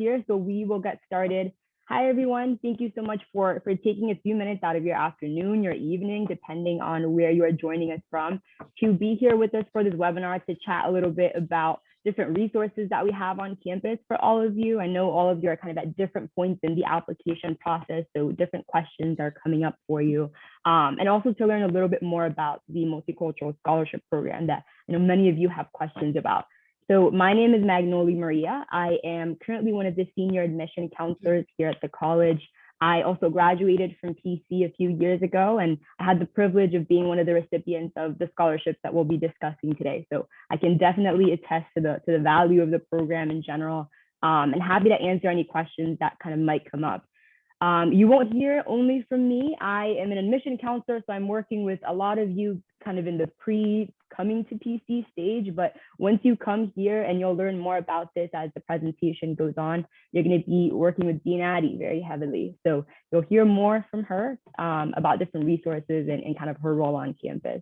here, so we will get started. Hi, everyone. Thank you so much for taking a few minutes out of your afternoon, your evening, depending on where you are joining us from, to be here with us for this webinar to chat a little bit about different resources that we have on campus for all of you. I know all of you are kind of at different points in the application process, so different questions are coming up for you. And also to learn a little bit more about the Multicultural Scholarship Program that I know many of you have questions about. So my name is Magnoli Maria. I am currently one of the senior admission counselors here at the college. I also graduated from PC a few years ago, and I had the privilege of being one of the recipients of the scholarships that we'll be discussing today. So I can definitely attest to the value of the program in general, and happy to answer any questions that kind of might come up. You won't hear only from me. I am an admission counselor, so I'm working with a lot of you kind of in the pre-coming to PC stage, but once you come here, and you'll learn more about this as the presentation goes on, you're going to be working with Dean Addie very heavily. So you'll hear more from her about different resources and kind of her role on campus.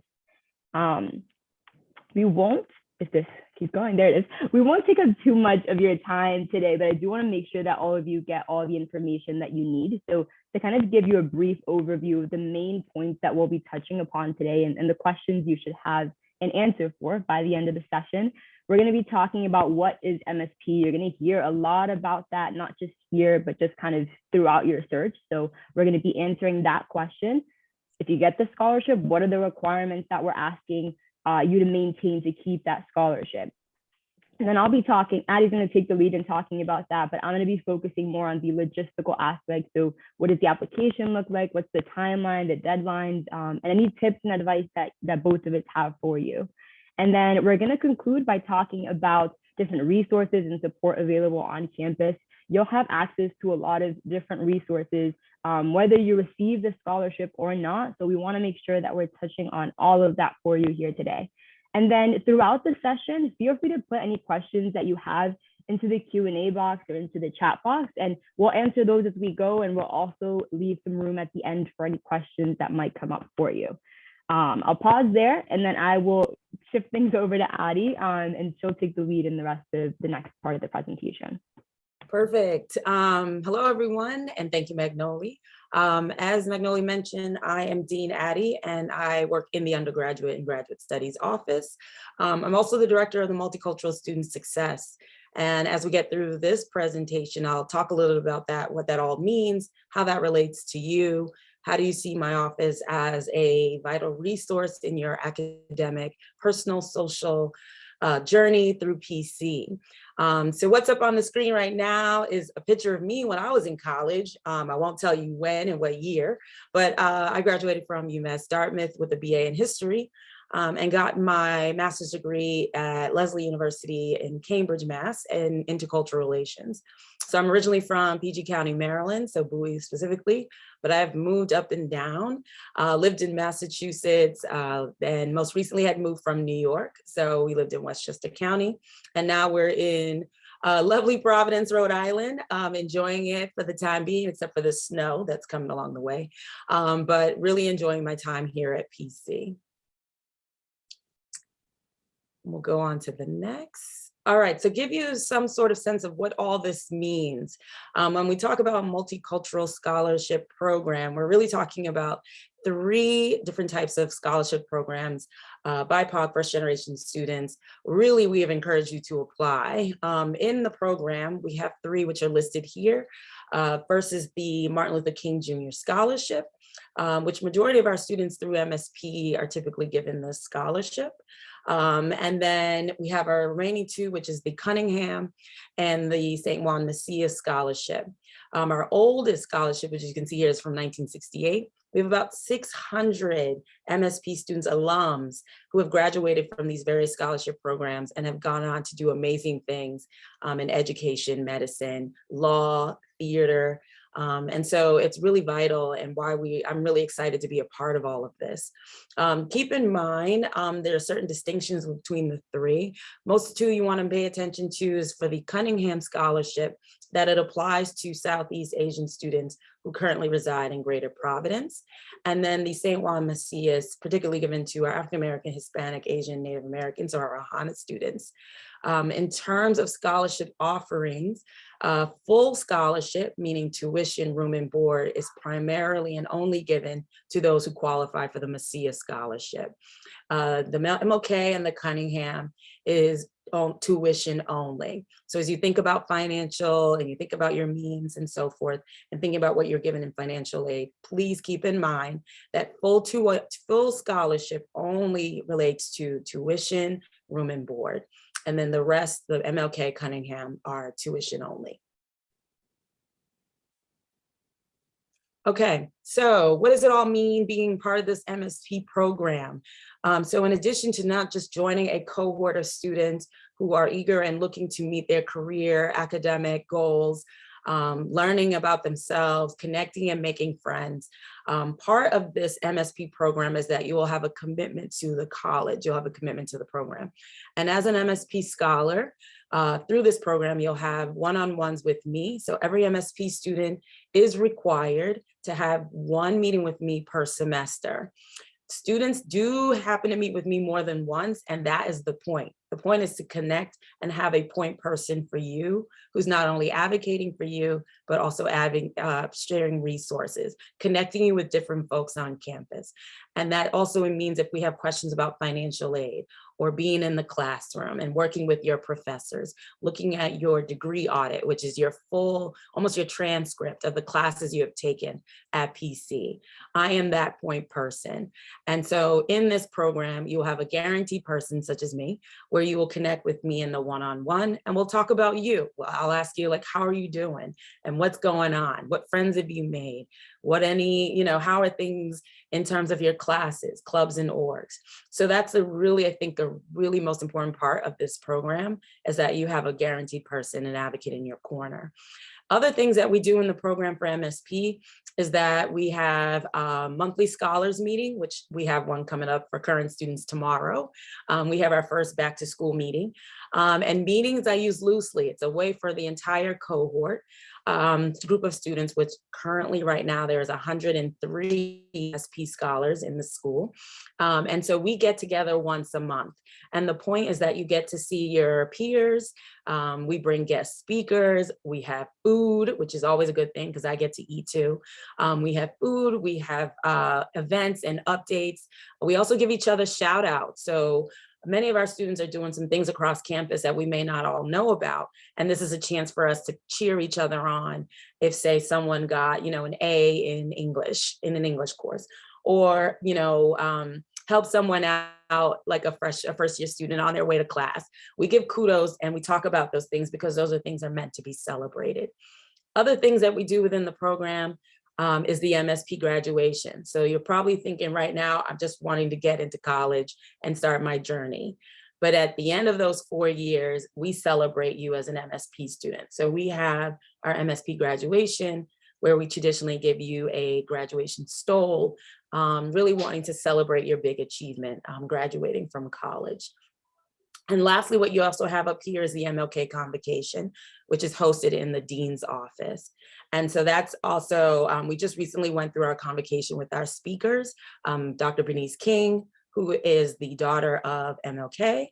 We won't, if this keeps going, there it is. We won't take up too much of your time today, but I do want to make sure that all of you get all the information that you need. So to kind of give you a brief overview of the main points that we'll be touching upon today and the questions you should have an answer for by the end of the session, we're going to be talking about what is MSP. You're going to hear a lot about that, not just here, but just kind of throughout your search. So we're going to be answering that question. If you get the scholarship, what are the requirements that we're asking you to maintain to keep that scholarship? And then I'll be talking, Addie's going to take the lead in talking about that, but I'm going to be focusing more on the logistical aspect. So what does the application look like? What's the timeline, the deadlines, and any tips and advice that both of us have for you. And then we're going to conclude by talking about different resources and support available on campus. You'll have access to a lot of different resources, whether you receive the scholarship or not. So we want to make sure that we're touching on all of that for you here today. And then throughout the session, feel free to put any questions that you have into the Q&A box or into the chat box, and we'll answer those as we go. And we'll also leave some room at the end for any questions that might come up for you. I'll pause there, and then I will shift things over to Addie, and she'll take the lead in the rest of the next part of the presentation. Perfect. Hello, everyone, and thank you, Magnoli. As Magnoli mentioned, I am Dean Addie, and I work in the undergraduate and graduate studies office. I'm also the director of the Multicultural Student Success. And as we get through this presentation, I'll talk a little bit about that, what that all means, how that relates to you. How do you see my office as a vital resource in your academic, personal, social journey through PC? So what's up on the screen right now is a picture of me when I was in college. I won't tell you when and what year, but I graduated from UMass Dartmouth with a BA in history, and got my master's degree at Lesley University in Cambridge, Mass, in intercultural relations. So I'm originally from PG County, Maryland, so Bowie specifically, but I've moved up and down, lived in Massachusetts, and most recently had moved from New York. So we lived in Westchester County, and now we're in lovely Providence, Rhode Island, enjoying it for the time being, except for the snow that's coming along the way, but really enjoying my time here at PC. We'll go on to the next. All right, so give you some sort of sense of what all this means. When we talk about multicultural scholarship program, we're really talking about 3 different types of scholarship programs. BIPOC, first generation students, really we have encouraged you to apply. In the program, we have 3 which are listed here. First is the Martin Luther King Jr. Scholarship, which majority of our students through MSP are typically given this scholarship. And then we have our remaining 2, which is the Cunningham and the St. Juan Macias Scholarship. Our oldest scholarship, which you can see here, is from 1968. We have about 600 MSP students, alums, who have graduated from these various scholarship programs and have gone on to do amazing things in education, medicine, law, theater. And so it's really vital, and why I'm really excited to be a part of all of this. Keep in mind, there are certain distinctions between the 3. Most 2 you want to pay attention to is for the Cunningham Scholarship. that it applies to Southeast Asian students who currently reside in Greater Providence. And then the St. Juan Macias, particularly given to our African American, Hispanic, Asian, Native Americans, or our HANA students. In terms of scholarship offerings, full scholarship, meaning tuition, room and board, is primarily and only given to those who qualify for the Macias scholarship. The Mlk and the Cunningham is tuition only. So as you think about financial and you think about your means and so forth, and thinking about what you're given in financial aid, please keep in mind that full scholarship only relates to tuition, room and board. And then the rest, the Mlk, Cunningham, are tuition only. Okay, so what does it all mean being part of this MSP program? So in addition to not just joining a cohort of students who are eager and looking to meet their career, academic goals, learning about themselves, connecting and making friends, part of this MSP program is that you will have a commitment to the college, you'll have a commitment to the program. And as an MSP scholar, through this program, you'll have one-on-ones with me. So every MSP student is required to have one meeting with me per semester. Students do happen to meet with me more than once, and that is the point. The point is to connect and have a point person for you who's not only advocating for you, but also sharing resources, connecting you with different folks on campus. And that also means if we have questions about financial aid or being in the classroom and working with your professors, looking at your degree audit, which is your full, almost your transcript of the classes you have taken at PC. I am that point person. And so in this program, you'll have a guaranteed person such as me, where you will connect with me in the one-on-one and we'll talk about you. Well, I'll ask you like, how are you doing? And what's going on? What friends have you made? How are things in terms of your classes, clubs and orgs? So that's I think the really most important part of this program is that you have a guaranteed person, an advocate in your corner. Other things that we do in the program for MSP is that we have a monthly scholars meeting, which we have one coming up for current students tomorrow. We have our first back to school meeting. And meetings I use loosely. It's a way for the entire cohort, group of students, which currently right now there's 103 MSP scholars in the school. And so we get together once a month. And the point is that you get to see your peers. We bring guest speakers. We have food, which is always a good thing because I get to eat too. We have food, we have events and updates. We also give each other shout outs. So many of our students are doing some things across campus that we may not all know about. And this is a chance for us to cheer each other on if, say, someone got, an A in English, in an English course, or, help someone out like a first year student on their way to class. We give kudos and we talk about those things because those are things that are meant to be celebrated. Other things that we do within the program is the Msp Graduation. So you're probably thinking right now, I'm just wanting to get into college and start my journey. But at the end of those 4 years, we celebrate you as an MSP student. So we have our Msp Graduation, where we traditionally give you a graduation stole, really wanting to celebrate your big achievement, graduating from college. And lastly, what you also have up here is the Mlk Convocation, which is hosted in the dean's office. And so that's also, we just recently went through our convocation with our speakers, Dr. Bernice King, who is the daughter of Mlk,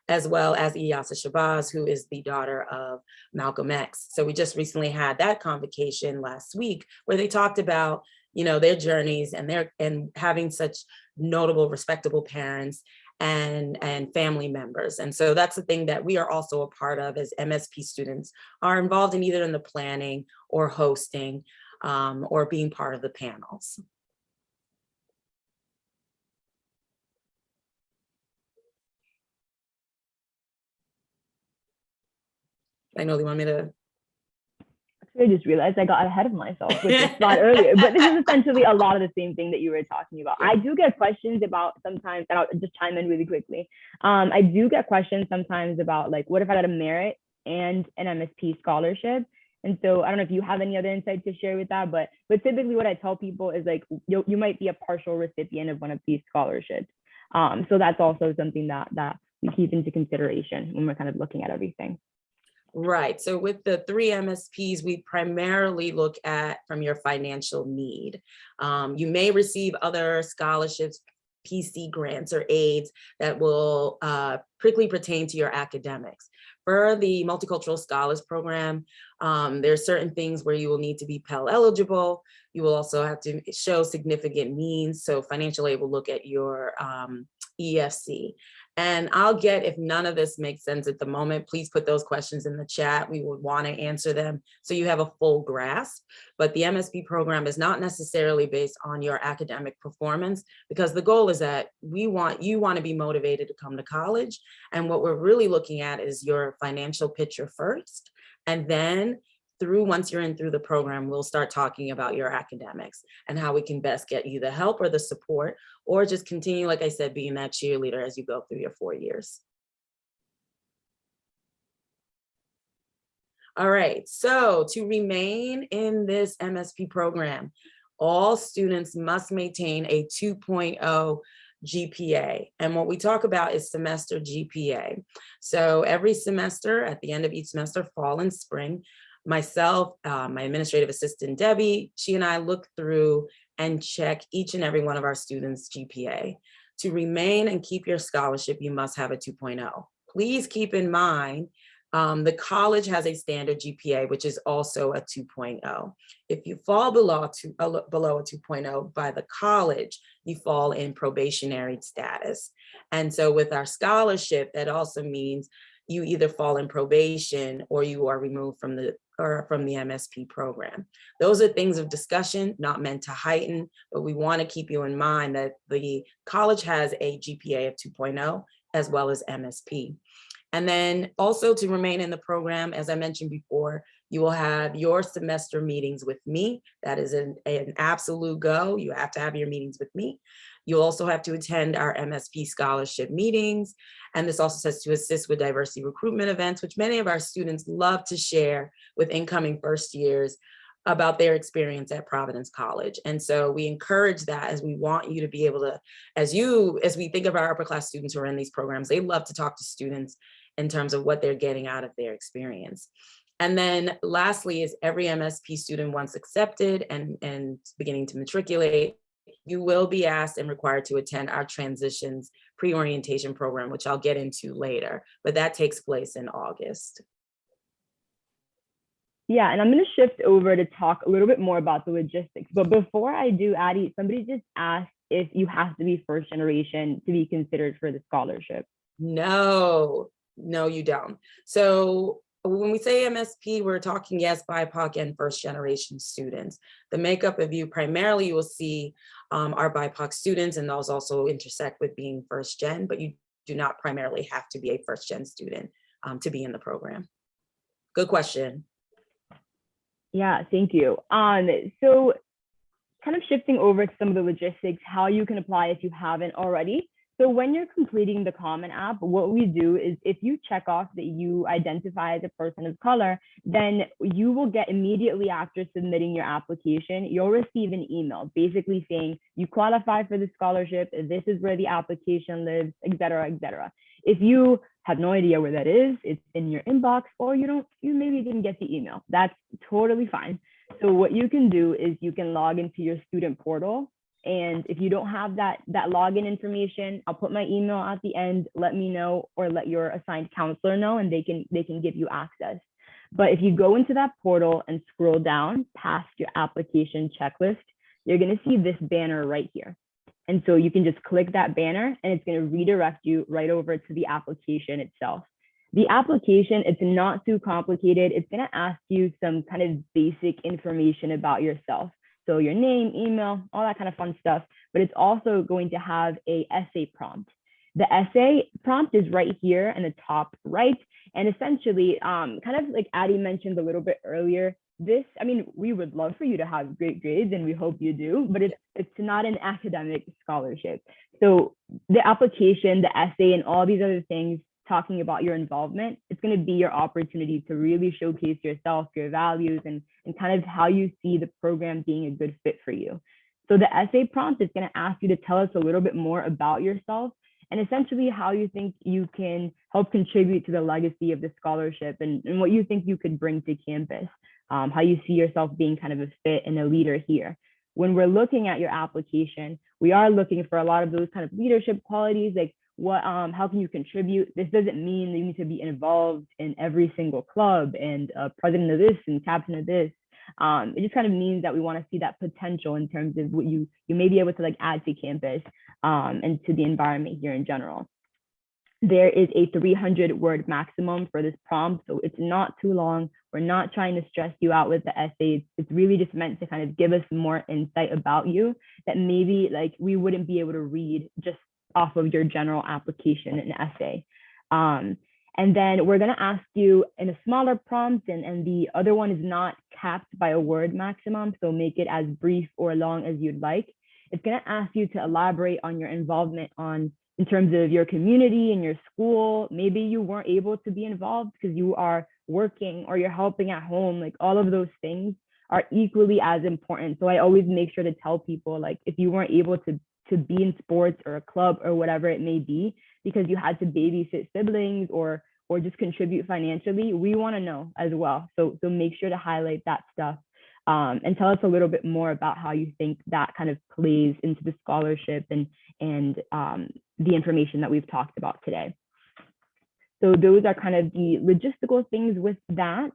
as well as Iyasa Shabazz, who is the daughter of Malcolm X. So we just recently had that convocation last week where they talked about, their journeys and having such notable, respectable parents and family members. And so that's the thing that we are also a part of as MSP students, are involved in either in the planning or hosting or being part of the panels. I know they want me to. I just realized I got ahead of myself with this slide earlier, but this is essentially a lot of the same thing that you were talking about. I do get questions about sometimes, and I'll just chime in really quickly. I do get questions sometimes about like, what if I got a merit and an MSP scholarship? And so I don't know if you have any other insights to share with that, but typically what I tell people is like, you might be a partial recipient of one of these scholarships. So that's also something that we keep into consideration when we're kind of looking at everything. Right. So with the three MSPs, we primarily look at from your financial need. You may receive other scholarships, PC grants or aids that will strictly pertain to your academics. For the Multicultural Scholars Program, there are certain things where you will need to be Pell eligible. You will also have to show significant means. So financial aid will look at your EFC. And I'll get, if none of this makes sense at the moment, please put those questions in the chat. We would want to answer them so you have a full grasp. But the MSP program is not necessarily based on your academic performance, because the goal is that you want to be motivated to come to college. And what we're really looking at is your financial picture first. And then once you're in through the program, we'll start talking about your academics and how we can best get you the help or the support, or just continue, like I said, being that cheerleader as you go through your 4 years. All right, so to remain in this MSP program, all students must maintain a 2.0 GPA. And what we talk about is semester GPA. So every semester, at the end of each semester, fall and spring, myself, my administrative assistant, Debbie, she and I look through and check each and every one of our students' GPA. To remain and keep your scholarship, you must have a 2.0. Please keep in mind, the college has a standard GPA, which is also a 2.0. If you fall below a 2.0 by the college, you fall in probationary status. And so with our scholarship, that also means you either fall in probation or you are removed from the MSP program. Those are things of discussion, not meant to heighten, but we want to keep you in mind that the college has a GPA of 2.0 as well as MSP. And then also to remain in the program, as I mentioned before, you will have your semester meetings with me. That is an absolute go. You have to have your meetings with me. You'll also have to attend our MSP scholarship meetings. And this also says to assist with diversity recruitment events, which many of our students love to share with incoming first years about their experience at Providence College. And so we encourage that, as we want you to be able to, as we think of our upper class students who are in these programs, they love to talk to students in terms of what they're getting out of their experience. And then lastly is every MSP student, once accepted and beginning to matriculate, you will be asked and required to attend our transitions pre-orientation program, which I'll get into later, but that takes place in August. Yeah, and I'm going to shift over to talk a little bit more about the logistics. But before I do, Addie, somebody just asked if you have to be first generation to be considered for the scholarship. No, you don't. So when we say MSP, we're talking, yes, BIPOC and first generation students. The makeup of you, primarily you will see our BIPOC students, and those also intersect with being first gen, but you do not primarily have to be a first gen student to be in the program. Good question. Yeah, thank you. So kind of shifting over to some of the logistics, how you can apply if you haven't already. So when you're completing the Common App, what we do is if you check off that you identify as a person of color, then you will get immediately after submitting your application, you'll receive an email basically saying you qualify for the scholarship, this is where the application lives, et cetera, et cetera. If you have no idea where that is, it's in your inbox, or you maybe didn't get the email, that's totally fine. So what you can do is you can log into your student portal. And if you don't have that login information, I'll put my email at the end, let me know, or let your assigned counselor know, and they can give you access. But if you go into that portal and scroll down past your application checklist, you're going to see this banner right here. And so you can just click that banner and it's going to redirect you right over to the application itself. The application, it's not too complicated. It's going to ask you some kind of basic information about yourself. So your name, email, all that kind of fun stuff, but it's also going to have an essay prompt. The essay prompt is right here in the top right. And essentially, kind of like Addie mentioned a little bit earlier, we would love for you to have great grades and we hope you do, but it's not an academic scholarship. So the application, the essay, and all these other things talking about your involvement, it's going to be your opportunity to really showcase yourself, your values, and kind of how you see the program being a good fit for you. So the essay prompt is going to ask you to tell us a little bit more about yourself and essentially how you think you can help contribute to the legacy of the scholarship, and what you think you could bring to campus, how you see yourself being kind of a fit and a leader here. When we're looking at your application, we are looking for a lot of those kind of leadership qualities, like how can you contribute? This doesn't mean that you need to be involved in every single club and president of this and captain of this. It just kind of means that we want to see that potential in terms of what you may be able to like add to campus and to the environment here in general. There is a 300-word maximum for this prompt, so it's not too long. We're not trying to stress you out with the essays. It's really just meant to kind of give us more insight about you that maybe like we wouldn't be able to read just off of your general application and essay. And then we're going to ask you in a smaller prompt, and the other one is not capped by a word maximum, so make it as brief or long as you'd like. It's going to ask you to elaborate on your involvement in terms of your community and your school. Maybe you weren't able to be involved because you are working or you're helping at home. Like all of those things are equally as important. So I always make sure to tell people, like, if you weren't able to be in sports or a club or whatever it may be, because you had to babysit siblings or just contribute financially, we want to know as well. So make sure to highlight that stuff and tell us a little bit more about how you think that kind of plays into the scholarship and the information that we've talked about today. So those are kind of the logistical things with that.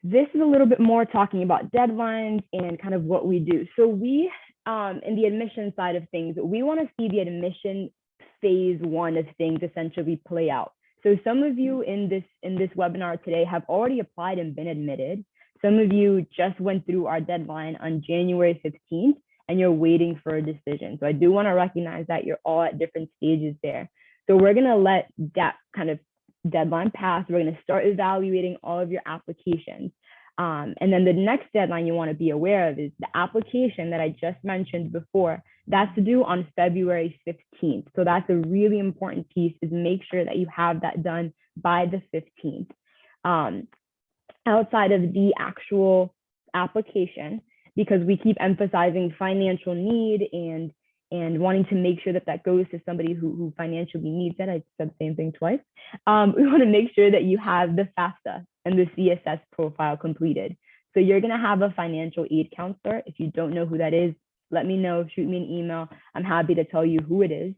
This is a little bit more talking about deadlines and kind of what we do. So we, in the admission side of things, we want to see the admission phase one of things essentially play out. So some of you in this webinar today have already applied and been admitted. Some of you just went through our deadline on January 15th and you're waiting for a decision. So I do want to recognize that you're all at different stages there. So we're going to let that kind of deadline pass. We're going to start evaluating all of your applications. And then the next deadline you want to be aware of is the application that I just mentioned before. That's due on February 15th. So that's a really important piece, is make sure that you have that done by the 15th. Outside of the actual application, because we keep emphasizing financial need and wanting to make sure that that goes to somebody who financially needs it. I said the same thing twice. We want to make sure that you have the FAFSA and the CSS profile completed. So you're going to have a financial aid counselor. If you don't know who that is, let me know, shoot me an email. I'm happy to tell you who it is.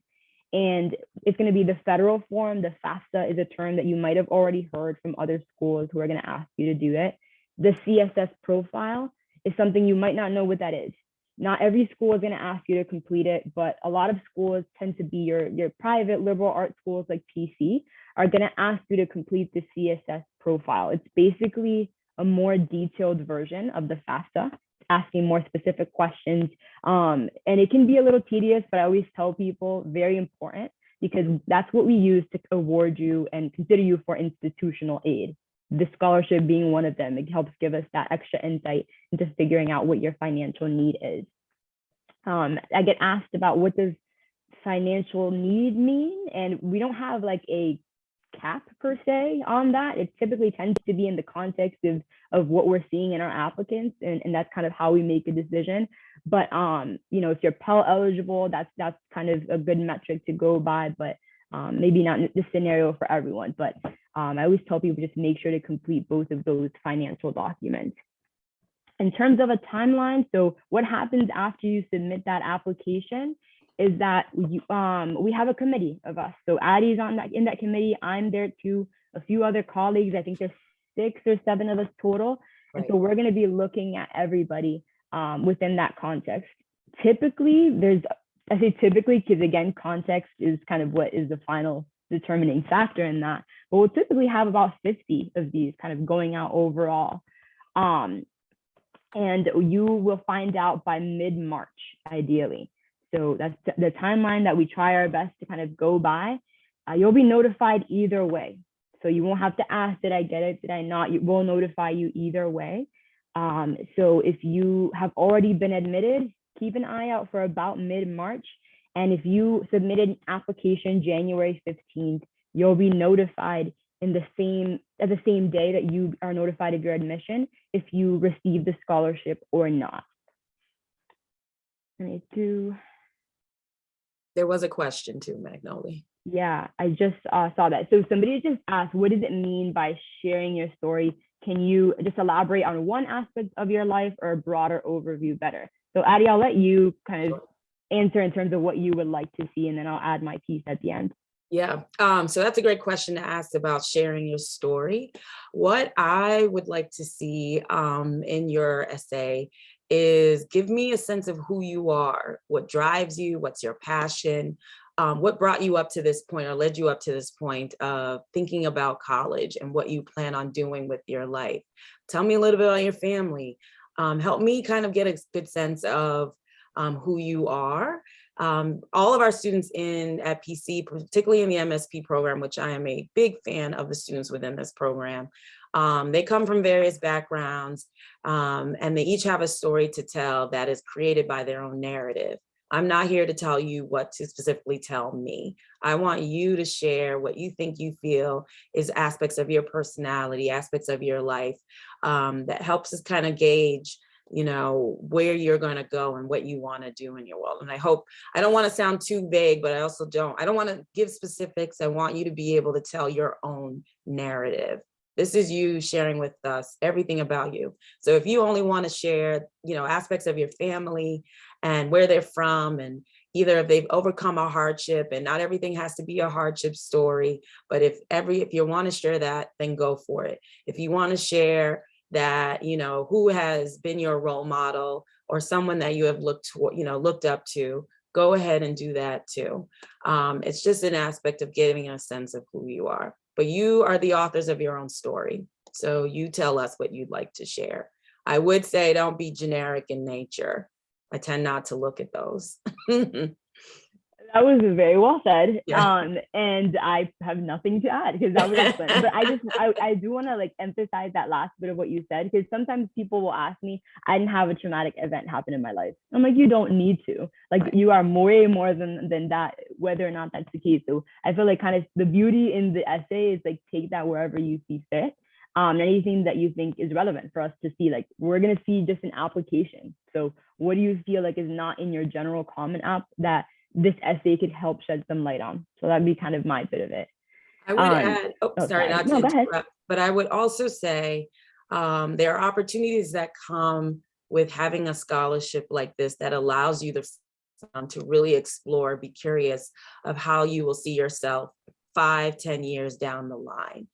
And it's going to be the federal form. The FAFSA is a term that you might have already heard from other schools who are going to ask you to do it. The CSS profile is something you might not know what that is. Not every school is going to ask you to complete it, but a lot of schools tend to be your private liberal arts schools like PC are going to ask you to complete the CSS profile. It's basically a more detailed version of the FAFSA, asking more specific questions. And it can be a little tedious, but I always tell people very important, because that's what we use to award you and consider you for institutional aid. The scholarship being one of them. It helps give us that extra insight into figuring out what your financial need is. I get asked about what does financial need mean, and we don't have like a cap per se on that. It typically tends to be in the context of what we're seeing in our applicants, and that's kind of how we make a decision. But you know, if you're Pell eligible, that's kind of a good metric to go by, but maybe not the scenario for everyone. But I always tell people just make sure to complete both of those financial documents. In terms of a timeline, so what happens after you submit that application is that we have a committee of us. So Addie's in that committee. I'm there too. A few other colleagues. I think there's 6 or 7 of us total. Right. And so we're going to be looking at everybody within that context. Typically, I say typically because again, context is kind of what is the final determining factor in that. But we'll typically have about 50 of these kind of going out overall. And you will find out by mid-March, ideally. So that's the timeline that we try our best to kind of go by. You'll be notified either way. So you won't have to ask, did I get it? Did I not? We'll notify you either way. So if you have already been admitted, keep an eye out for about mid-March. And if you submitted an application January 15th, you'll be notified at the same day that you are notified of your admission if you receive the scholarship or not. There was a question too, Magnolia. Yeah, I just saw that. So somebody just asked, what does it mean by sharing your story? Can you just elaborate on one aspect of your life or a broader overview better? So Addie, I'll let you kind of answer in terms of what you would like to see, and then I'll add my piece at the end. Yeah, so that's a great question to ask about sharing your story. What I would like to see in your essay is give me a sense of who you are, what drives you, what's your passion, what brought you up to this point or led you up to this point of thinking about college and what you plan on doing with your life. Tell me a little bit about your family. Help me kind of get a good sense of who you are. All of our students at PC, particularly in the MSP program, which I am a big fan of the students within this program, they come from various backgrounds, and they each have a story to tell that is created by their own narrative. I'm not here to tell you what to specifically tell me. I want you to share what you think you feel is aspects of your personality, aspects of your life, that helps us kind of gauge where you're going to go and what you want to do in your world. And I don't want to sound too vague, but I don't want to give specifics. I want you to be able to tell your own narrative. This is you sharing with us everything about you. So if you only want to share, aspects of your family and where they're from, and either if they've overcome a hardship, and not everything has to be a hardship story, but if you want to share that, then go for it. If you want to share that, who has been your role model or someone that you have looked up to, go ahead and do that too. It's just an aspect of getting a sense of who you are, but you are the authors of your own story. So you tell us what you'd like to share. I would say don't be generic in nature. I tend not to look at those. That was very well said. Yeah. And I have nothing to add because that was excellent. But I do want to emphasize that last bit of what you said, because sometimes people will ask me, I didn't have a traumatic event happen in my life. I'm like, you don't need to. Right. You are way more than that, whether or not that's the case. So I feel like kind of the beauty in the essay is take that wherever you see fit. Anything that you think is relevant for us to see. We're going to see just an application. So what do you feel like is not in your general Common App that this essay could help shed some light on? So that'd be kind of my bit of it. I would add, sorry not to interrupt, but I would also say there are opportunities that come with having a scholarship like this that allows you to really explore, be curious of how you will see yourself 5-10 years down the line.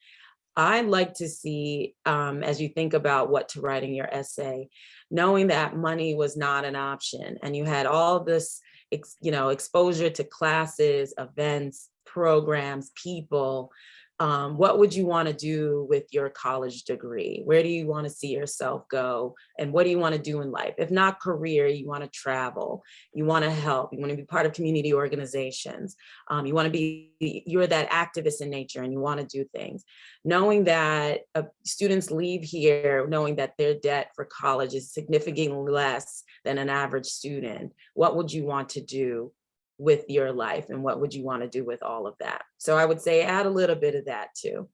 I'd like to see, as you think about what to write in your essay, knowing that money was not an option and you had all this exposure to classes, events, programs, people. What would you want to do with your college degree? Where do you want to see yourself go? And what do you want to do in life? If not career, you want to travel, you want to help, you want to be part of community organizations. You're that activist in nature and you want to do things. Knowing that students leave here knowing that their debt for college is significantly less than an average student. What would you want to do with your life, and what would you want to do with all of that? So I would say add a little bit of that too.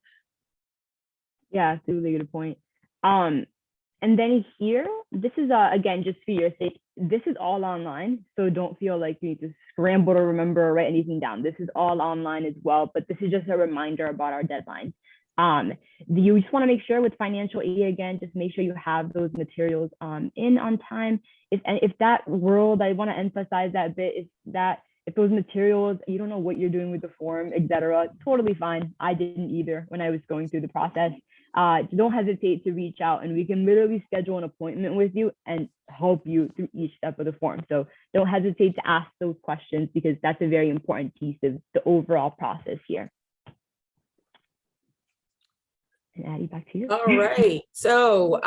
Yeah, that's a really good point. And then here, this is again, just for your sake, this is all online. So don't feel like you need to scramble to remember or write anything down. This is all online as well, but this is just a reminder about our deadlines. You just want to make sure with financial aid, again, just make sure you have those materials in on time. If that world, I want to emphasize that bit, is that if those materials, you don't know what you're doing with the form, etc., totally fine. I didn't either when I was going through the process. Don't hesitate to reach out, and we can literally schedule an appointment with you and help you through each step of the form. So don't hesitate to ask those questions, because that's a very important piece of the overall process here. And Addie, back to you. All right. So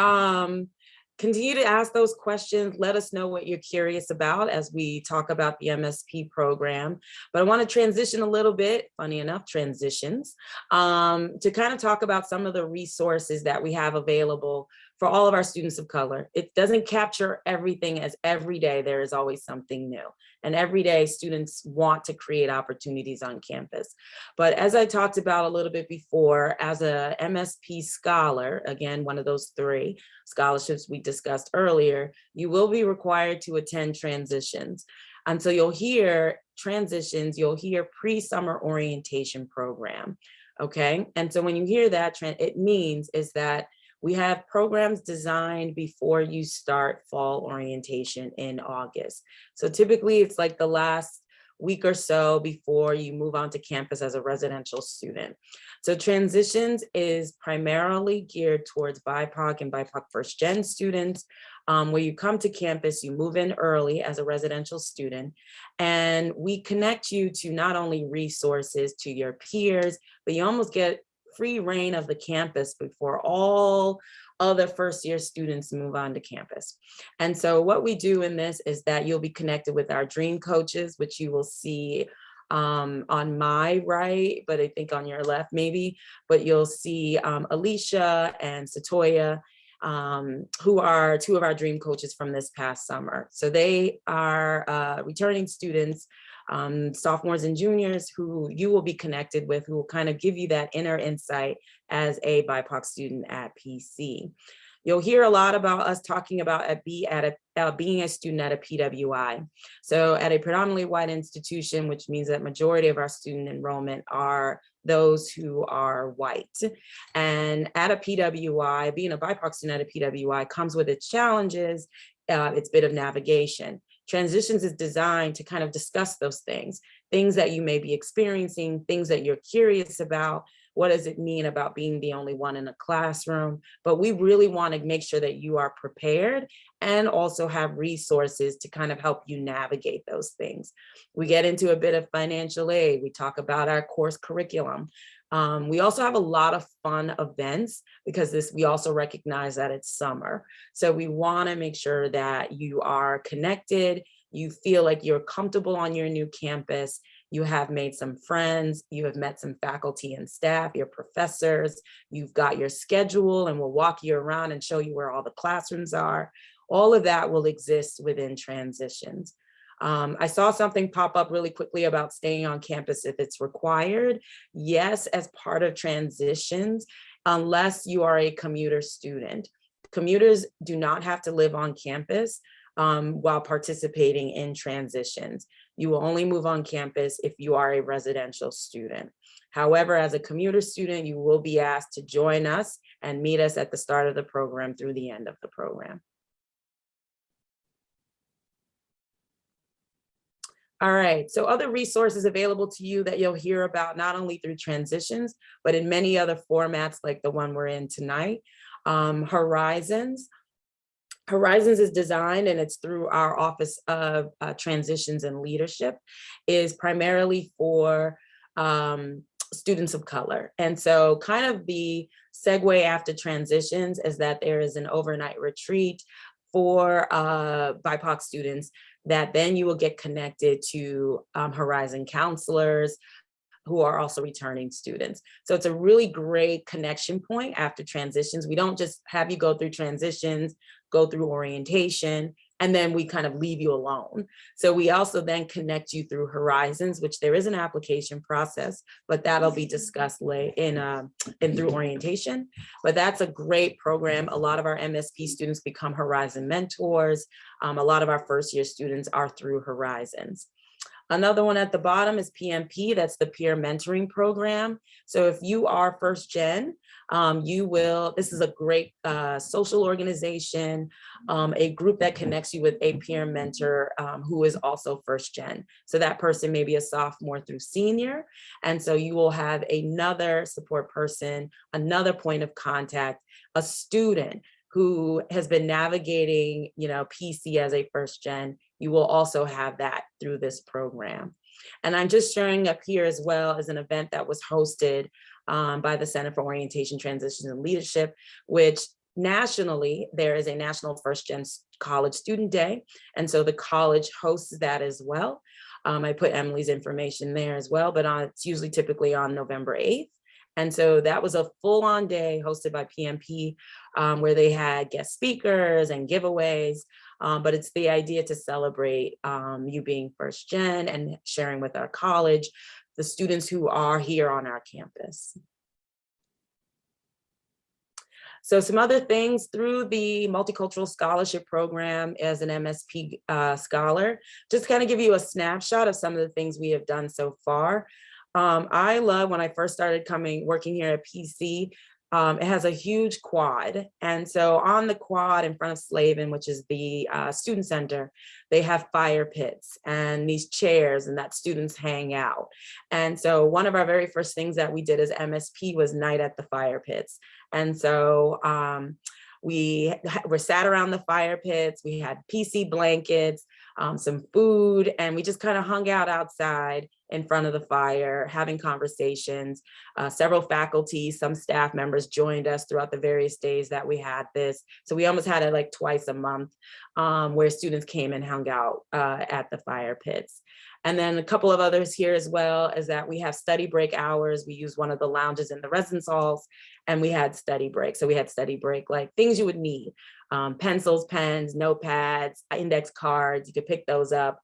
continue to ask those questions. Let us know what you're curious about as we talk about the MSP program. But I want to transition a little bit, funny enough, transitions, to kind of talk about some of the resources that we have available for all of our students of color. It doesn't capture everything, as every day there is always something new. And every day students want to create opportunities on campus. But as I talked about a little bit before, as a MSP scholar, again, one of those 3 scholarships we discussed earlier, you will be required to attend transitions. And so you'll hear transitions, you'll hear pre-summer orientation program. Okay, and so when you hear that, it means is that we have programs designed before you start fall orientation in August. So typically it's like the last week or so before you move onto campus as a residential student. So transitions is primarily geared towards BIPOC and BIPOC first gen students. Where you come to campus, you move in early as a residential student, and we connect you to not only resources to your peers, but you almost get free reign of the campus before all other first year students move on to campus. And so what we do in this is that you'll be connected with our dream coaches, which you will see on my right, but I think on your left maybe, but you'll see Alicia and Satoya, who are two of our dream coaches from this past summer. So they are returning students, sophomores and juniors who you will be connected with, who will kind of give you that inner insight as a BIPOC student at PC. You'll hear a lot about us talking about being a student at a PWI. So at a predominantly white institution, which means that majority of our student enrollment are those who are white. And at a PWI, being a BIPOC student at a PWI comes with its challenges, its bit of navigation. Transitions is designed to kind of discuss those things that you may be experiencing, things that you're curious about. What does it mean about being the only one in a classroom? But we really want to make sure that you are prepared and also have resources to kind of help you navigate those things. We get into a bit of financial aid. We talk about our course curriculum. We also have a lot of fun events because we also recognize that it's summer. So we want to make sure that you are connected, you feel like you're comfortable on your new campus, you have made some friends, you have met some faculty and staff, your professors, you've got your schedule, and we'll walk you around and show you where all the classrooms are. All of that will exist within transitions. I saw something pop up really quickly about staying on campus if it's required. Yes, as part of transitions, unless you are a commuter student. Commuters do not have to live on campus while participating in transitions. You will only move on campus if you are a residential student. However, as a commuter student, you will be asked to join us and meet us at the start of the program through the end of the program. All right, so other resources available to you that you'll hear about not only through transitions, but in many other formats like the one we're in tonight. Horizons. Horizons is designed, and it's through our Office of Transitions and Leadership, is primarily for students of color. And so kind of the segue after transitions is that there is an overnight retreat for BIPOC students that then you will get connected to Horizon counselors who are also returning students. So it's a really great connection point after transitions. We don't just have you go through transitions, go through orientation, and then we kind of leave you alone. So we also then connect you through Horizons, which there is an application process, but that'll be discussed later in through orientation. But that's a great program. A lot of our MSP students become Horizon mentors. A lot of our first year students are through Horizons. Another one at the bottom is PMP, that's the peer mentoring program. So if you are first gen, this is a great social organization, a group that connects you with a peer mentor who is also first gen. So that person may be a sophomore through senior. And so you will have another support person, another point of contact, a student who has been navigating, PC as a first gen. You will also have that through this program. And I'm just showing up here as well as an event that was hosted by the Center for Orientation, Transitions, and Leadership, which nationally, there is a National First Gen College Student Day. And so the college hosts that as well. I put Emily's information there as well, but it's usually typically on November 8th. And so that was a full-on day hosted by PMP where they had guest speakers and giveaways. But it's the idea to celebrate you being first gen and sharing with our college, the students who are here on our campus. So some other things through the Multicultural Scholarship Program as an MSP scholar, just kind of give you a snapshot of some of the things we have done so far. I love when I first started working here at PC, it has a huge quad. And so on the quad in front of Slavin, which is the student center, they have fire pits and these chairs and that students hang out. And so one of our very first things that we did as MSP was night at the fire pits. And so we were sat around the fire pits, we had PC blankets, some food, and we just kind of hung out outside in front of the fire, having conversations. Several faculty, some staff members joined us throughout the various days that we had this. So we almost had it like twice a month where students came and hung out at the fire pits. And then a couple of others here as well is that we have study break hours. We use one of the lounges in the residence halls and we had study break. So we had study break, like things you would need, pencils, pens, notepads, index cards, you could pick those up.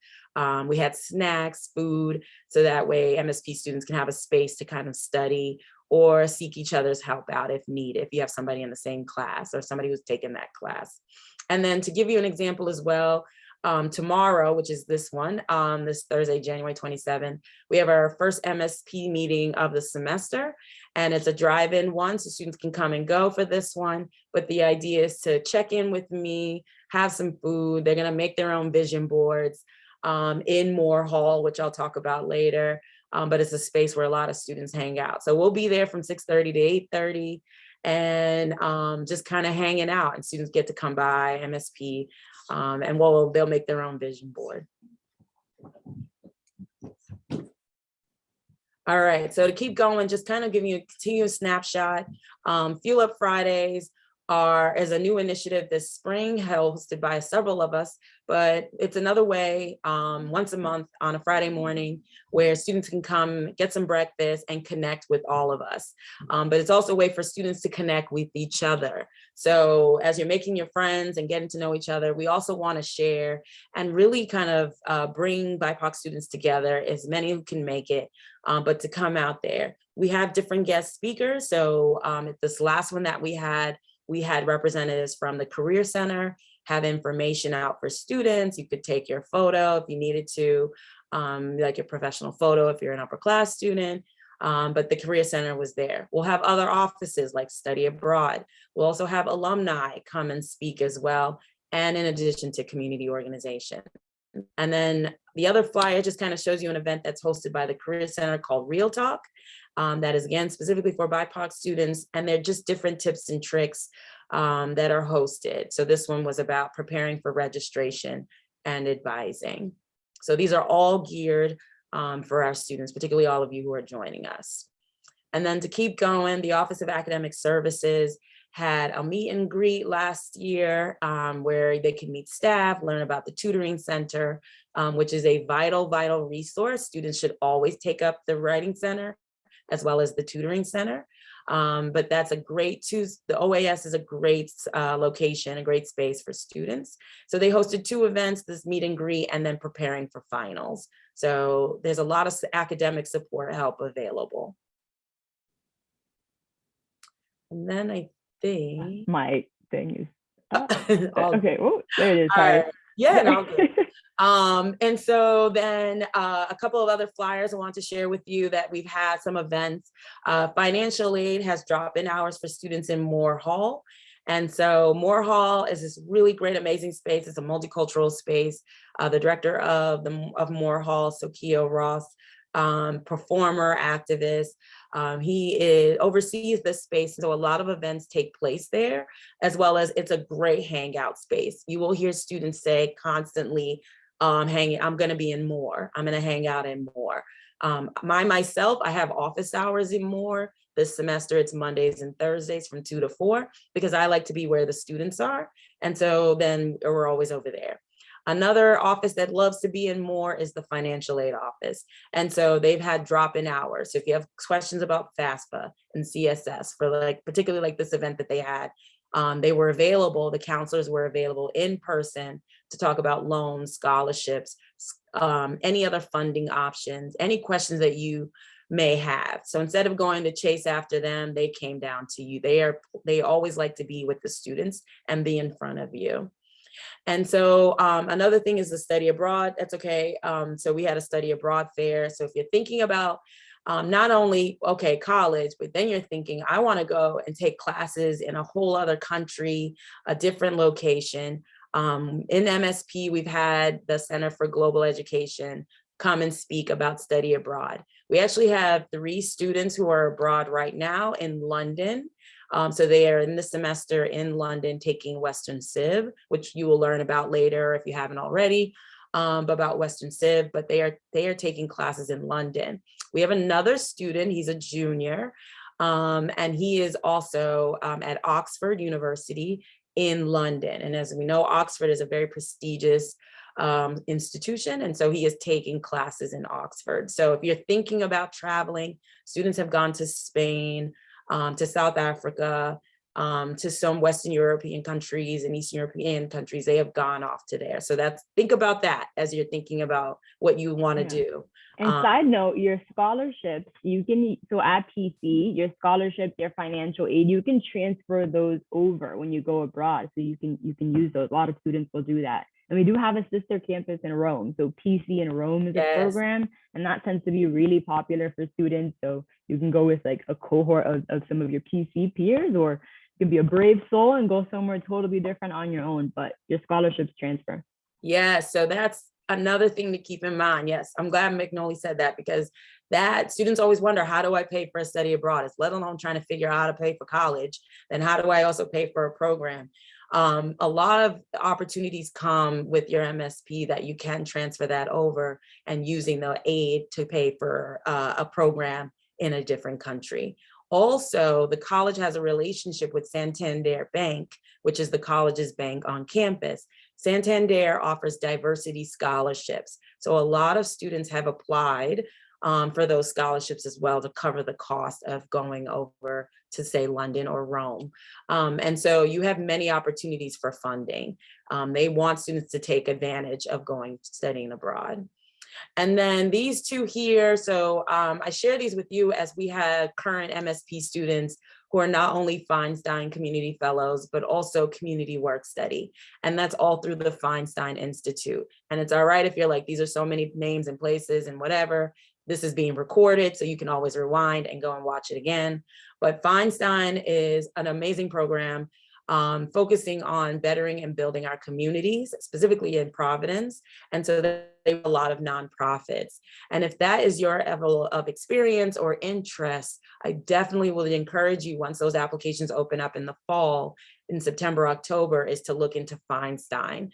We had snacks, food, so that way MSP students can have a space to kind of study or seek each other's help out if needed, if you have somebody in the same class or somebody who's taken that class. And then to give you an example as well, tomorrow, which is this one, this Thursday, January 27th, we have our first MSP meeting of the semester, and it's a drive-in one, so students can come and go for this one. But the idea is to check in with me, have some food. They're gonna make their own vision boards in Moore Hall, which I'll talk about later. But it's a space where a lot of students hang out. So we'll be there from 6:30 to 8:30 and just kind of hanging out, and students get to come by MSP and they'll make their own vision board. All right, so to keep going, just kind of giving you a continuous snapshot. Fuel Up Fridays is a new initiative this spring, hosted by several of us, but it's another way once a month on a Friday morning where students can come get some breakfast and connect with all of us. But it's also a way for students to connect with each other. So as you're making your friends and getting to know each other, we also want to share and really kind of bring BIPOC students together, as many who can make it, but to come out there. We have different guest speakers. So at this last one that we had representatives from the Career Center, have information out for students. You could take your photo if you needed to, like your professional photo if you're an upper class student, but the Career Center was there. We'll have other offices like Study Abroad. We'll also have alumni come and speak as well, and in addition to community organization. And then the other flyer just kind of shows you an event that's hosted by the Career Center called Real Talk. That is, again, specifically for BIPOC students, and they're just different tips and tricks that are hosted. So this one was about preparing for registration and advising. So these are all geared for our students, particularly all of you who are joining us. And then to keep going, the Office of Academic Services had a meet and greet last year where they could meet staff, learn about the tutoring center, which is a vital resource. Students should always take up the writing center as well as the tutoring center. But that's a great, the OAS is a great location, a great space for students. So they hosted 2 events, this meet and greet, and then preparing for finals. So there's a lot of academic support help available. And then I think my thing is okay. Oh, there it is. Sorry. Yeah, no, good. And so then a couple of other flyers I want to share with you that we've had some events. Financial aid has drop-in hours for students in Moore Hall. And so Moore Hall is this really great, amazing space. It's a multicultural space. The director of Moore Hall, Sokio Ross, performer, activist. He oversees this space, so a lot of events take place there, as well as it's a great hangout space. You will hear students say constantly, I'm going to be in Moore. I'm going to hang out in Moore. Myself, I have office hours in Moore. This semester, it's Mondays and Thursdays from 2 to 4, because I like to be where the students are. And so then we're always over there. Another office that loves to be in Moore is the financial aid office. And so they've had drop-in hours. So if you have questions about FAFSA and CSS for particularly like this event that they had, they were available, the counselors were available in person to talk about loans, scholarships, any other funding options, any questions that you may have. So instead of going to chase after them, they came down to you. They always like to be with the students and be in front of you. And so another thing is the study abroad. That's okay. So we had a study abroad fair. So if you're thinking about not only, okay, college, but then you're thinking, I want to go and take classes in a whole other country, a different location. In MSP, we've had the Center for Global Education come and speak about study abroad. We actually have 3 students who are abroad right now in London. So they are in the semester in London taking Western Civ, which you will learn about later if you haven't already, about Western Civ, but they are taking classes in London. We have another student, he's a junior, and he is also at Oxford University in London. And as we know, Oxford is a very prestigious institution. And so he is taking classes in Oxford. So if you're thinking about traveling, students have gone to Spain, to South Africa, to some Western European countries and Eastern European countries. They have gone off to there. So think about that as you're thinking about what you want to do. And side note, your scholarships, so at PC, your scholarships, your financial aid, you can transfer those over when you go abroad. So you can use those. A lot of students will do that. And we do have a sister campus in Rome. So PC in Rome is a program, and that tends to be really popular for students. So you can go with like a cohort of some of your PC peers, or you can be a brave soul and go somewhere totally different on your own, but your scholarships transfer. Yeah, so that's another thing to keep in mind. Yes, I'm glad McNolly said that, because that students always wonder, how do I pay for a study abroad? It's let alone trying to figure out how to pay for college. Then how do I also pay for a program? A lot of opportunities come with your MSP that you can transfer that over and using the aid to pay for a program in a different country. Also, the college has a relationship with Santander Bank, which is the college's bank on campus. Santander offers diversity scholarships. So a lot of students have applied for those scholarships as well to cover the cost of going over to, say, London or Rome. And so you have many opportunities for funding. They want students to take advantage of going studying abroad. And then these 2 here, so I share these with you as we have current MSP students who are not only Feinstein Community Fellows, but also Community Work Study. And that's all through the Feinstein Institute. And it's all right if you're like, these are so many names and places and whatever. This is being recorded, so you can always rewind and go and watch it again. But Feinstein is an amazing program focusing on bettering and building our communities, specifically in Providence. And so they have a lot of nonprofits. And if that is your level of experience or interest, I definitely will encourage you, once those applications open up in the fall, in September, October, is to look into Feinstein.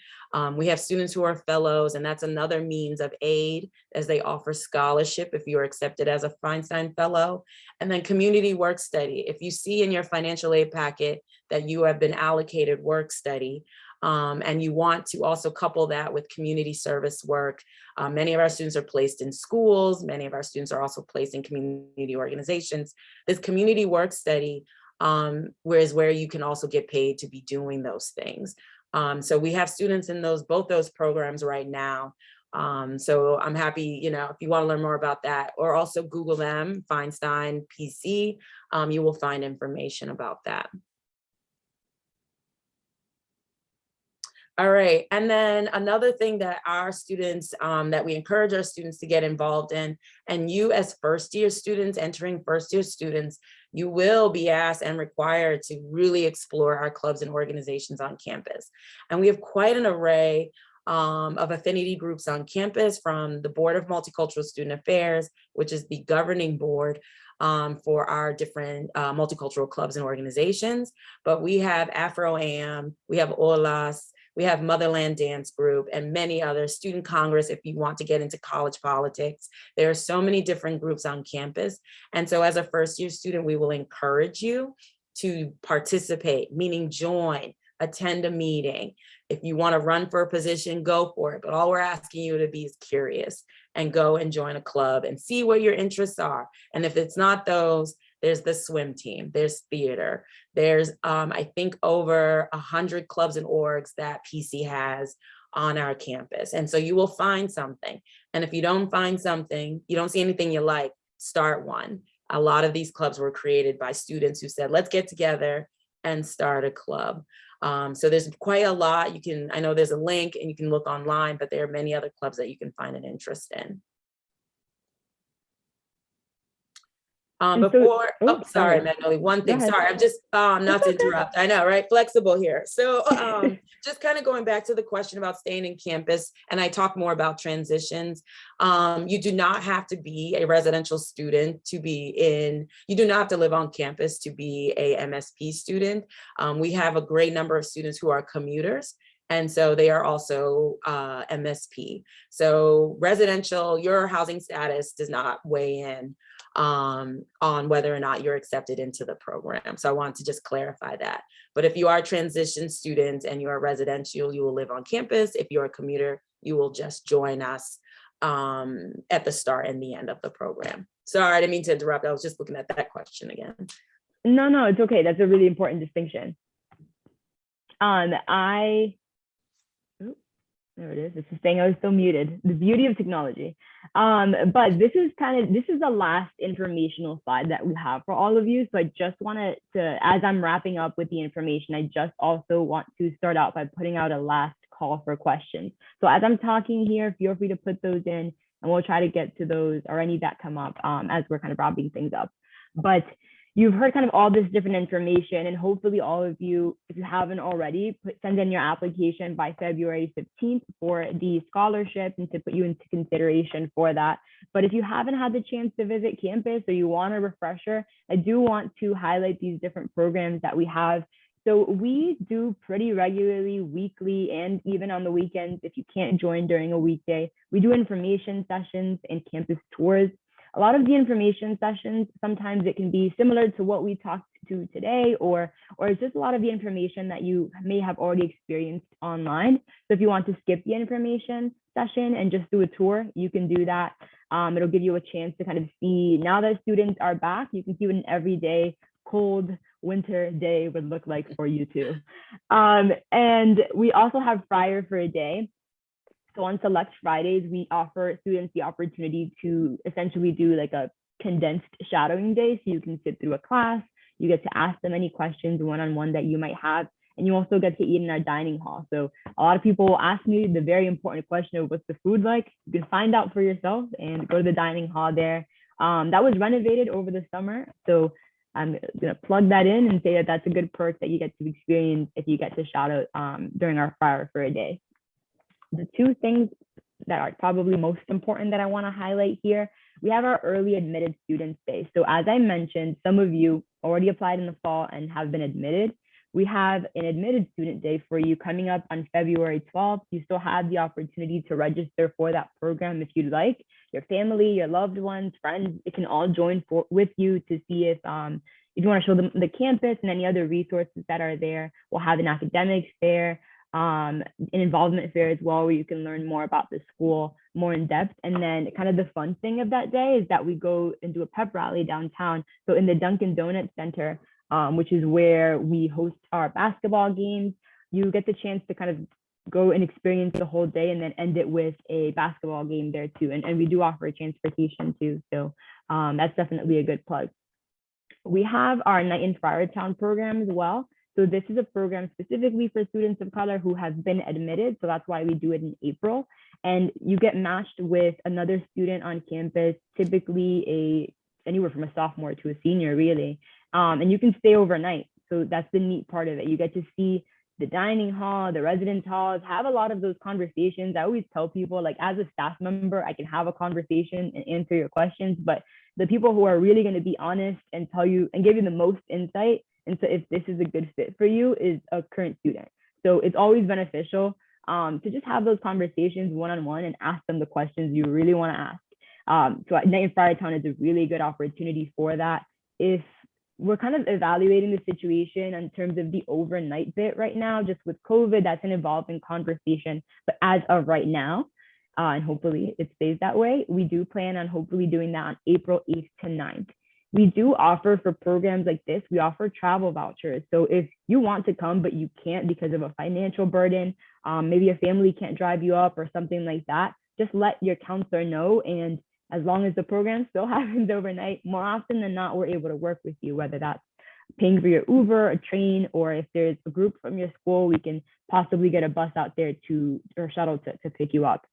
We have students who are fellows, and that's another means of aid, as they offer scholarship if you are accepted as a Feinstein fellow. And then community work study. If you see in your financial aid packet that you have been allocated work study, and you want to also couple that with community service work. Many of our students are placed in schools. Many of our students are also placed in community organizations. This community work study where you can also get paid to be doing those things. So we have students in both those programs right now. So I'm happy, if you want to learn more about that, or also Google them, Feinstein PC, you will find information about that. All right, and then another thing that our students, that we encourage our students to get involved in, and you as first-year students, entering first-year students, you will be asked and required to really explore our clubs and organizations on campus. And we have quite an array of affinity groups on campus, from the Board of Multicultural Student Affairs, which is the governing board for our different multicultural clubs and organizations. But we have Afro AM, we have OLAS, we have Motherland Dance Group, and many others, Student Congress, if you want to get into college politics. There are so many different groups on campus. And so as a first-year student, we will encourage you to participate, meaning join, attend a meeting. If you want to run for a position, go for it. But all we're asking you to be is curious and go and join a club and see what your interests are. And if it's not those, there's the swim team, there's theater, there's I think over 100 clubs and orgs that PC has on our campus. And so you will find something. And if you don't find something, you don't see anything you like, start one. A lot of these clubs were created by students who said, let's get together and start a club. So there's quite a lot. I know there's a link and you can look online, but there are many other clubs that you can find an interest in. Sorry, Magnolia, one thing, sorry, I'm just, not to interrupt, I know, right, flexible here. So just kind of going back to the question about staying in campus, and I talk more about transitions, you do not have to be a residential student you do not have to live on campus to be a MSP student. We have a great number of students who are commuters, and so they are also MSP. So residential, your housing status does not weigh in on whether or not you're accepted into the program. So I want to just clarify that. But if you are a transition student and you are residential, you will live on campus. If you're a commuter, you will just join us at the start and the end of the program. Sorry, I didn't mean to interrupt. I was just looking at that question again. No, it's okay. That's a really important distinction. There it is. This is saying I was still muted. The beauty of technology. But this is the last informational slide that we have for all of you. So I just wanted to, as I'm wrapping up with the information, I just also want to start out by putting out a last call for questions. So as I'm talking here, feel free to put those in and we'll try to get to those or any that come up as we're kind of wrapping things up. But you've heard kind of all this different information, and hopefully all of you, if you haven't already, send in your application by February 15th for the scholarship and to put you into consideration for that. But if you haven't had the chance to visit campus or you want a refresher, I do want to highlight these different programs that we have. So we do pretty regularly, weekly, and even on the weekends, if you can't join during a weekday, we do information sessions and campus tours. A lot of the information sessions, sometimes it can be similar to what we talked to today, or it's just a lot of the information that you may have already experienced online. So if you want to skip the information session and just do a tour, you can do that. It'll give you a chance to kind of see, now that students are back, you can see what an everyday cold winter day would look like for you too. And we also have Friar for a Day. So on select Fridays, we offer students the opportunity to essentially do like a condensed shadowing day. So you can sit through a class, you get to ask them any questions one-on-one that you might have, and you also get to eat in our dining hall. So a lot of people will ask me the very important question of what's the food like. You can find out for yourself and go to the dining hall there. That was renovated over the summer. So I'm gonna plug that in and say that that's a good perk that you get to experience if you get to shadow during our Friar for a Day. The two things that are probably most important that I want to highlight here, we have our early admitted student day. So as I mentioned, some of you already applied in the fall and have been admitted. We have an admitted student day for you coming up on February 12th. You still have the opportunity to register for that program if you'd like. Your family, your loved ones, friends, it can all join with you to see if you want to show them the campus and any other resources that are there. We'll have an academics fair, an involvement fair as well, where you can learn more about the school more in depth. And then kind of the fun thing of that day is that we go and do a pep rally downtown. So in the Dunkin' Donuts Center, which is where we host our basketball games, you get the chance to kind of go and experience the whole day and then end it with a basketball game there too. And we do offer transportation too. So that's definitely a good plug. We have our Night in Friartown program as well. So this is a program specifically for students of color who have been admitted. So that's why we do it in April. And you get matched with another student on campus, typically anywhere from a sophomore to a senior, really. And you can stay overnight. So that's the neat part of it. You get to see the dining hall, the residence halls, have a lot of those conversations. I always tell people, like, as a staff member, I can have a conversation and answer your questions, but the people who are really going to be honest and tell you and give you the most insight into if this is a good fit for you is a current student. So it's always beneficial to just have those conversations one-on-one and ask them the questions you really want to ask. So Night in Friartown is a really good opportunity for that. If we're kind of evaluating the situation in terms of the overnight bit right now, just with COVID, that's an evolving conversation. But as of right now, and hopefully it stays that way, we do plan on hopefully doing that on April 8th to 9th. We do offer for programs like this, we offer travel vouchers. So if you want to come, but you can't because of a financial burden, maybe your family can't drive you up or something like that, just let your counselor know and as long as the program still happens overnight, more often than not, we're able to work with you, whether that's paying for your Uber, a train, or if there's a group from your school, we can possibly get a bus out there or shuttle to pick you up.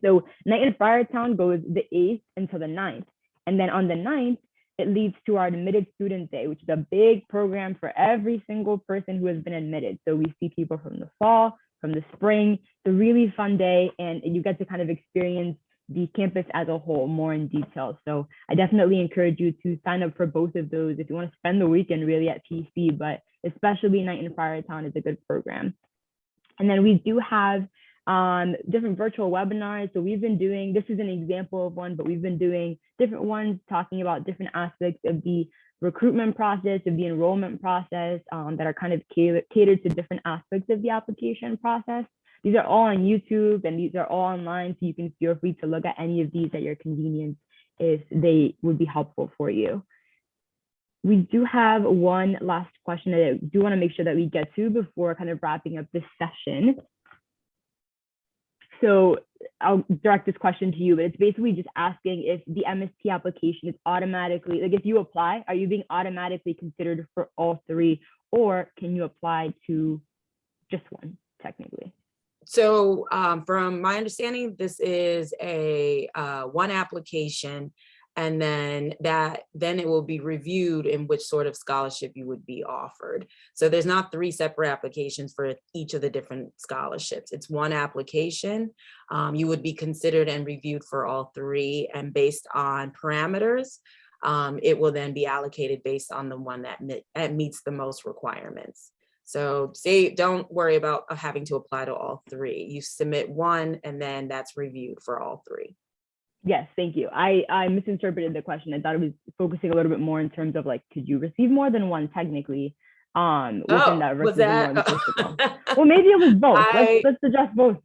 So Night in Friartown goes the 8th until the 9th. And then on the 9th, it leads to our Admitted Student Day, which is a big program for every single person who has been admitted. So we see people from the fall, from the spring. It's a really fun day, and you get to kind of experience the campus as a whole more in detail. So I definitely encourage you to sign up for both of those if you want to spend the weekend really at PC, but especially Night in Friartown is a good program. And then we do have different virtual webinars. So we've been doing, this is an example of one, but we've been doing different ones talking about different aspects of the recruitment process, of the enrollment process, that are kind of catered to different aspects of the application process. These are all on YouTube and these are all online, so you can feel free to look at any of these at your convenience if they would be helpful for you. We do have one last question that I do want to make sure that we get to before kind of wrapping up this session. So I'll direct this question to you, but it's basically just asking if the MSP application is automatically, like if you apply, are you being automatically considered for all three, or can you apply to just one technically? So from my understanding, this is a one application, and then it will be reviewed in which sort of scholarship you would be offered. So there's not three separate applications for each of the different scholarships. It's one application. You would be considered and reviewed for all three, and based on parameters, it will then be allocated based on the one that meets the most requirements. So don't worry about having to apply to all three. You submit one, and then that's reviewed for all three. Yes, thank you. I misinterpreted the question. I thought it was focusing a little bit more in terms of like, could you receive more than one technically within that versus more than physical? Well, maybe it was both. Let's address both.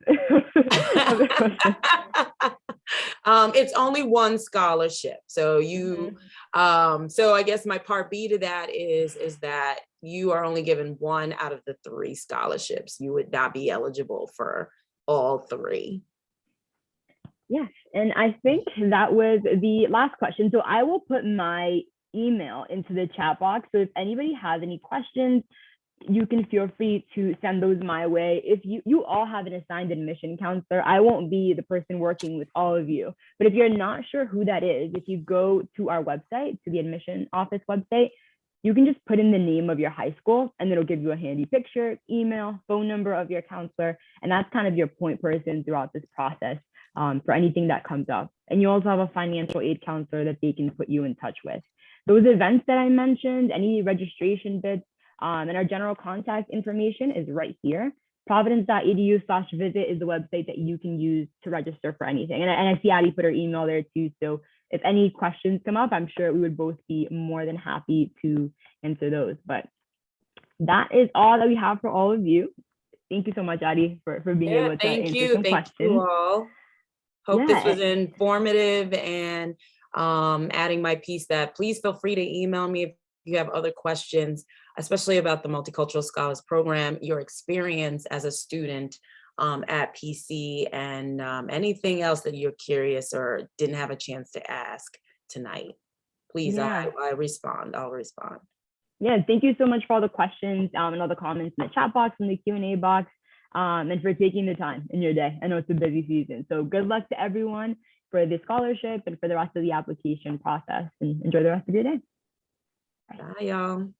It's only one scholarship. So you, so I guess my part B to that is that you are only given one out of the three scholarships. You would not be eligible for all three. Yes, and I think that was the last question. So I will put my email into the chat box. So if anybody has any questions, you can feel free to send those my way. If you all have an assigned admission counselor, I won't be the person working with all of you. But if you're not sure who that is, if you go to our website, to the admission office website, you can just put in the name of your high school, and it'll give you a handy picture, email, phone number of your counselor. And that's kind of your point person throughout this process. For anything that comes up. And you also have a financial aid counselor that they can put you in touch with. Those events that I mentioned, any registration bits, and our general contact information is right here. Providence.edu/visit is the website that you can use to register for anything. And I see Addie put her email there too. So if any questions come up, I'm sure we would both be more than happy to answer those. But that is all that we have for all of you. Thank you so much, Addie, for being able to answer some questions. Thank you all. Hope this was informative, and adding my piece that please feel free to email me if you have other questions, especially about the Multicultural Scholars Program, your experience as a student at PC, and anything else that you're curious or didn't have a chance to ask tonight. Please, I'll respond. Yeah, thank you so much for all the questions and all the comments in the chat box and the Q&A box. And for taking the time in your day. I know it's a busy season. So good luck to everyone for the scholarship and for the rest of the application process, and enjoy the rest of your day. Bye, y'all.